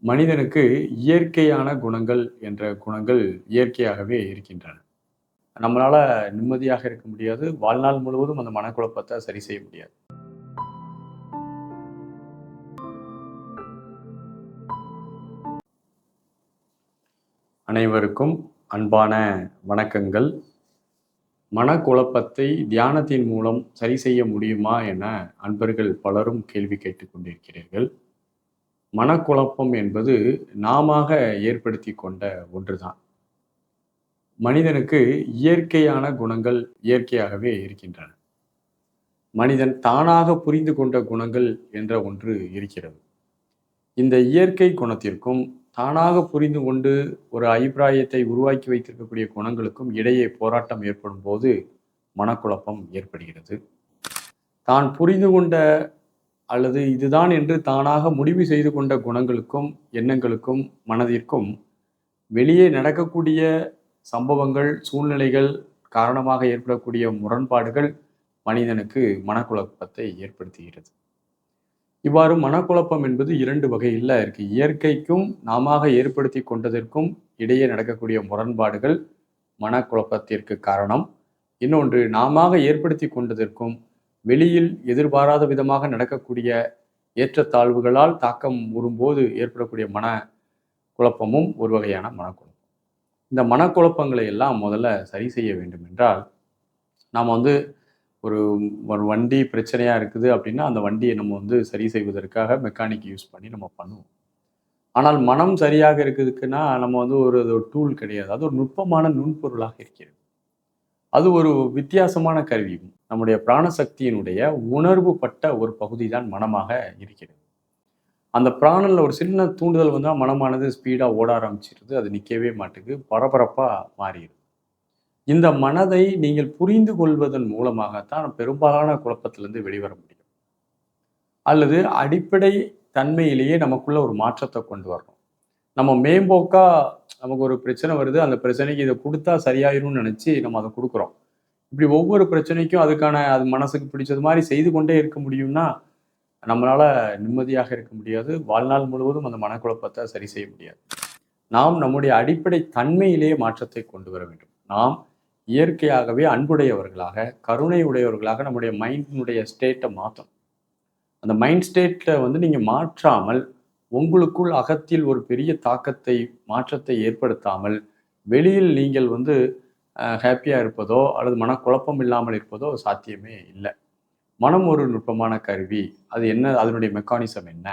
மனிதனுக்கு இயற்கையான குணங்கள் என்ற குணங்கள் இயற்கையாகவே இருக்கின்றன. நம்மளால நிம்மதியாக இருக்க முடியாது. வாழ்நாள் முழுவதும் அந்த மனக்குழப்பத்த சரி செய்ய முடியாது. அனைவருக்கும் அன்பான வணக்கங்கள். மனக்குழப்பத்தை தியானத்தின் மூலம் சரி செய்ய முடியுமா என அன்பர்கள் பலரும் கேள்வி கேட்டுக் கொண்டிருக்கிறீர்கள். மனக்குழப்பம் என்பது நாமாக ஏற்படுத்திக் கொண்ட ஒன்றுதான். மனிதனுக்கு இயற்கையான குணங்கள் இயற்கையாகவே இருக்கின்றன. மனிதன் தானாக புரிந்து கொண்ட குணங்கள் என்ற ஒன்று இருக்கிறது. இந்த இயற்கை குணத்திற்கும் தானாக புரிந்து கொண்டு ஒரு அபிப்பிராயத்தை உருவாக்கி வைத்திருக்கக்கூடிய குணங்களுக்கும் இடையே போராட்டம் ஏற்படும் போது மனக்குழப்பம் ஏற்படுகிறது. தான் புரிந்து கொண்ட அல்லது இதுதான் என்று தானாக முடிவு செய்து கொண்ட குணங்களுக்கும் எண்ணங்களுக்கும் மனதிற்கும் வெளியே நடக்கக்கூடிய சம்பவங்கள் சூழ்நிலைகள் காரணமாக ஏற்படக்கூடிய முரண்பாடுகள் மனிதனுக்கு மனக்குழப்பத்தை ஏற்படுத்துகிறது. இவ்வாறு மனக்குழப்பம் என்பது இரண்டு வகையில் இருக்கு. இயற்கைக்கும் நாமாக ஏற்படுத்தி கொண்டதற்கும் இடையே நடக்கக்கூடிய முரண்பாடுகள் மனக்குழப்பத்திற்கு காரணம். இன்னொன்று நாமாக ஏற்படுத்தி கொண்டதற்கும் வெளியில் எதிர்பாராத விதமாக நடக்கக்கூடிய ஏற்றத்தாழ்வுகளால் தாக்கம் வரும்போது ஏற்படக்கூடிய மன குழப்பமும் ஒரு வகையான மனக்குழப்பம். இந்த மனக்குழப்பங்களை எல்லாம் முதல்ல சரி செய்ய வேண்டும் என்றால் நாம் ஒரு ஒரு வண்டி பிரச்சனையாக இருக்குது அப்படின்னா அந்த வண்டியை நம்ம சரி செய்வதற்காக மெக்கானிக் யூஸ் பண்ணி நம்ம பண்ணுவோம். ஆனால் மனம் சரியாக இருக்குதுக்குன்னா நம்ம ஒரு டூல் கிடையாது. அது ஒரு நுட்பமான நுண்பொருளாக இருக்கிறது. அது ஒரு வித்தியாசமான கருவி. நம்முடைய பிராணசக்தியினுடைய உணர்வு பட்ட ஒரு பகுதி தான் மனமாக இருக்கிறது. அந்த பிராணனில் ஒரு சின்ன தூண்டுதல் வந்தால் மனமானது ஸ்பீடாக ஓட ஆரம்பிச்சிருது. அது நிற்கவே மாட்டுக்கு, பரபரப்பாக மாறிடுது. இந்த மனதை நீங்கள் புரிந்து கொள்வதன் மூலமாகத்தான் பெரும்பாலான குழப்பத்திலிருந்து வெளிவர முடியும். அல்லது அடிப்படை தன்மையிலேயே நமக்குள்ள ஒரு மாற்றத்தை கொண்டு வரணும். நம்ம மேம்போக்கா நமக்கு ஒரு பிரச்சனை வருது, அந்த பிரச்சனைக்கு இதை கொடுத்தா சரியாயிரும்னு நினச்சி நம்ம அதை கொடுக்குறோம். இப்படி ஒவ்வொரு பிரச்சனைக்கும் அது மனசுக்கு பிடிச்சது மாதிரி செய்து கொண்டே இருக்க முடியும்னா நம்மளால நிம்மதியாக இருக்க முடியாது. வாழ்நாள் முழுவதும் அந்த மனக்குழப்பத்தை சரி செய்ய முடியாது. நாம் நம்முடைய அடிப்படை தன்மையிலேயே மாற்றத்தை கொண்டு வர வேண்டும். நாம் இயற்கையாகவே அன்புடையவர்களாக, கருணை உடையவர்களாக நம்முடைய மைண்டினுடைய ஸ்டேட்டை மாற்றணும். அந்த மைண்ட் ஸ்டேட்டில் நீங்கள் மாற்றாமல் உங்களுக்குள் அகத்தில் ஒரு பெரிய தாக்கத்தை மாற்றத்தை ஏற்படுத்தாமல் வெளியில் நீங்கள் ஹாப்பியாக இருப்பதோ அல்லது மனக்குழப்பம் இல்லாமல் இருப்பதோ சாத்தியமே இல்லை. மனம் ஒரு நுட்பமான கருவி. அது என்ன, அதனுடைய மெக்கானிசம் என்ன,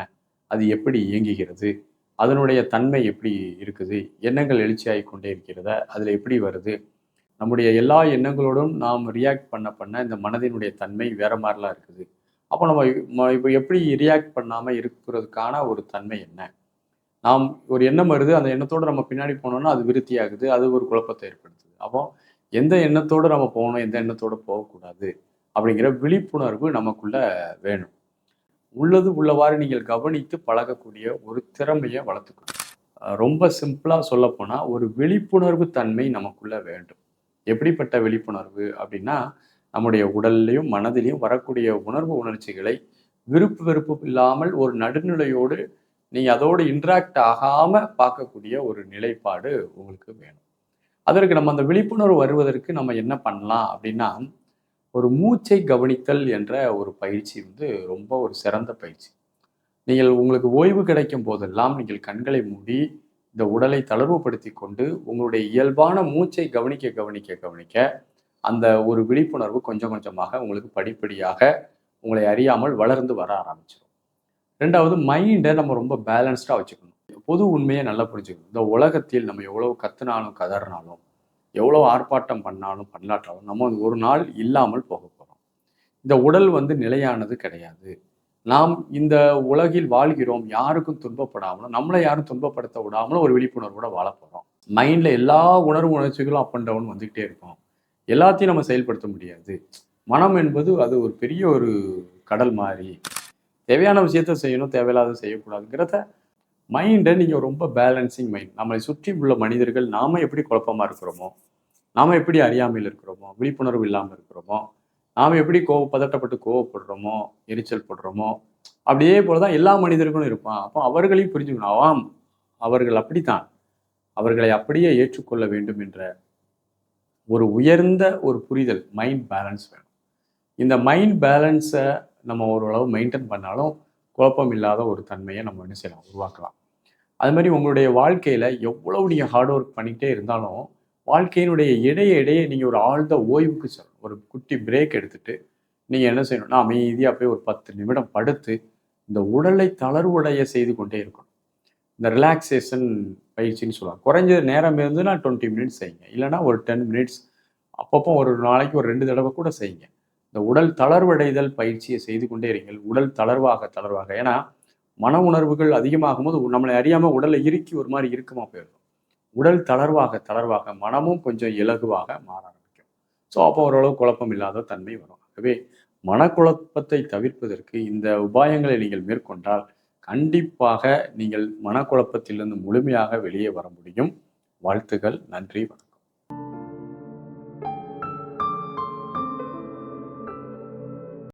அது எப்படி இயங்குகிறது, அதனுடைய தன்மை எப்படி இருக்குது, எண்ணங்கள் எழுச்சியாகி கொண்டே இருக்கிறதா, அதில் எப்படி வருது, நம்முடைய எல்லா எண்ணங்களோடும் நாம் ரியாக்ட் பண்ண இந்த மனதினுடைய தன்மை வேற மாதிரிலாம் இருக்குது. அப்போ நம்ம இப்போ எப்படி ரியாக்ட் பண்ணாமல் இருக்கிறதுக்கான ஒரு தன்மை என்ன? நாம் ஒரு எண்ணம் வருது, அந்த எண்ணத்தோடு நம்ம பின்னாடி போனோம்னா அது விருத்தி ஆகுது, அது ஒரு குழப்பத்தை ஏற்படுத்துது. அப்போ எந்த எண்ணத்தோடு நம்ம போகணும், எந்த எண்ணத்தோடு போகக்கூடாது அப்படிங்கிற விழிப்புணர்வு நமக்குள்ள வேணும். உள்ளது உள்ளவாறு நீங்கள் கவனித்து பழகக்கூடிய ஒரு திறமையை வளர்த்துக்கணும். ரொம்ப சிம்பிளாக சொல்லப்போனால் ஒரு விழிப்புணர்வு தன்மை நமக்குள்ள வேண்டும். எப்படிப்பட்ட விழிப்புணர்வு அப்படின்னா, நம்முடைய உடல்லையும் மனதிலையும் வரக்கூடிய உணர்வு உணர்ச்சிகளை விருப்பு வெறுப்பு இல்லாமல் ஒரு நடுநிலையோடு நீங்கள் அதோடு இன்ட்ராக்ட் ஆகாமல் பார்க்கக்கூடிய ஒரு நிலைப்பாடு உங்களுக்கு வேணும். அதற்கு நம்ம அந்த விழிப்புணர்வு வருவதற்கு நம்ம என்ன பண்ணலாம் அப்படின்னா, ஒரு மூச்சை கவனித்தல் என்ற ஒரு பயிற்சி ரொம்ப ஒரு சிறந்த பயிற்சி. நீங்கள் உங்களுக்கு ஓய்வு கிடைக்கும் போதெல்லாம் நீங்கள் கண்களை மூடி இந்த உடலை தளர்வுபடுத்தி கொண்டு உங்களுடைய இயல்பான மூச்சை கவனிக்க கவனிக்க கவனிக்க அந்த ஒரு விழிப்புணர்வு கொஞ்சம் கொஞ்சமாக உங்களுக்கு படிப்படியாக உங்களை அறியாமல் வளர்ந்து வர ஆரம்பிச்சிடும். ரெண்டாவது, மைண்டை நம்ம ரொம்ப பேலன்ஸ்டாக வச்சுக்கணும். பொது உண்மையை நல்லா புரிஞ்சுக்கணும். இந்த உலகத்தில் நம்ம எவ்வளோ கத்துனாலும் கதறினாலும் எவ்வளோ ஆர்ப்பாட்டம் பண்ணாலும் பண்ணலாட்டாலும் நம்ம ஒரு நாள் இல்லாமல் போக போகிறோம். இந்த உடல் நிலையானது கிடையாது. நாம் இந்த உலகில் வாழ்கிறோம், யாருக்கும் துன்பப்படாமலும் நம்மளை யாரும் துன்பப்படுத்த விடாமலும் ஒரு விழிப்புணர்வோட வாழ போகிறோம். மைண்டில் எல்லா உணர்வு உணர்ச்சிகளும் அப் அண்ட் டவுன் வந்துக்கிட்டே இருக்கும். எல்லாத்தையும் நம்ம செயல்படுத்த முடியாது. மனம் என்பது அது ஒரு பெரிய ஒரு கடல் மாதிரி. தேவையான விஷயத்த செய்யணும், தேவையில்லாத செய்யக்கூடாதுங்கிறத மைண்டை நீங்கள் ரொம்ப பேலன்சிங் மைண்ட். நம்மளை சுற்றி உள்ள மனிதர்கள் நாம் எப்படி குழப்பமாக இருக்கிறோமோ, நாம் எப்படி அறியாமையில் இருக்கிறோமோ, விழிப்புணர்வு இல்லாமல் இருக்கிறோமோ, நாம் எப்படி பதட்டப்பட்டு கோவப்படுறோமோ, எரிச்சல் படுறோமோ, அப்படியே போல தான் எல்லா மனிதர்களும் இருப்பான். அப்போ அவர்களையும் புரிஞ்சுக்கணும். அவர்கள் அப்படித்தான். அவர்களை அப்படியே ஏற்றுக்கொள்ள வேண்டும் என்ற ஒரு உயர்ந்த ஒரு புரிதல், மைண்ட் பேலன்ஸ் வேணும். இந்த மைண்ட் பேலன்ஸை நம்ம ஓரளவு மெயின்டைன் பண்ணாலும் குழப்பம் இல்லாத ஒரு தன்மையை நம்ம என்ன செய்யலாம், உருவாக்கலாம். அது மாதிரி உங்களுடைய வாழ்க்கையில் எவ்வளவு நீங்கள் ஹார்ட் ஒர்க் பண்ணிக்கிட்டே இருந்தாலும் வாழ்க்கையினுடைய இடையே இடையே நீங்கள் ஒரு ஆழ்ந்த ஓய்வுக்கு செல்லணும். ஒரு குட்டி பிரேக் எடுத்துட்டு நீங்கள் என்ன செய்யணும்னா அமைதியாக போய் ஒரு 10 நிமிடம் படுத்து இந்த உடலை தளர்வுடைய செய்து கொண்டே இருக்கணும். இந்த ரிலாக்ஸேஷன் பயிற்சின்னு சொல்லுவாங்க. குறைஞ்ச நேரம் இருந்துன்னா 20 மினிட்ஸ் செய்யுங்க. இல்லைன்னா ஒரு 10 மினிட்ஸ் அப்பப்போ ஒரு நாளைக்கு ஒரு 2 தடவை கூட செய்யுங்க. இந்த உடல் தளர்வடைதல் பயிற்சியை செய்து கொண்டே இருங்கள். உடல் தளர்வாக தளர்வாக. ஏன்னா மன உணர்வுகள் அதிகமாகும் போது நம்மளை அறியாமல் உடலை இறுக்கி ஒரு மாதிரி இறுக்கமாக போயிடும். உடல் தளர்வாக தளர்வாக மனமும் கொஞ்சம் இலகுவாக மாற ஆரம்பிக்கும். ஸோ அப்போ ஓரளவு குழப்பம் இல்லாத தன்மை வரும். ஆகவே மனக்குழப்பத்தை தவிர்ப்பதற்கு இந்த உபாயங்களை நீங்கள் மேற்கொண்டால் கண்டிப்பாக நீங்கள் மனக்குழப்பத்திலிருந்து முழுமையாக வெளியே வர முடியும். வாழ்த்துக்கள். நன்றி. வணக்கம்.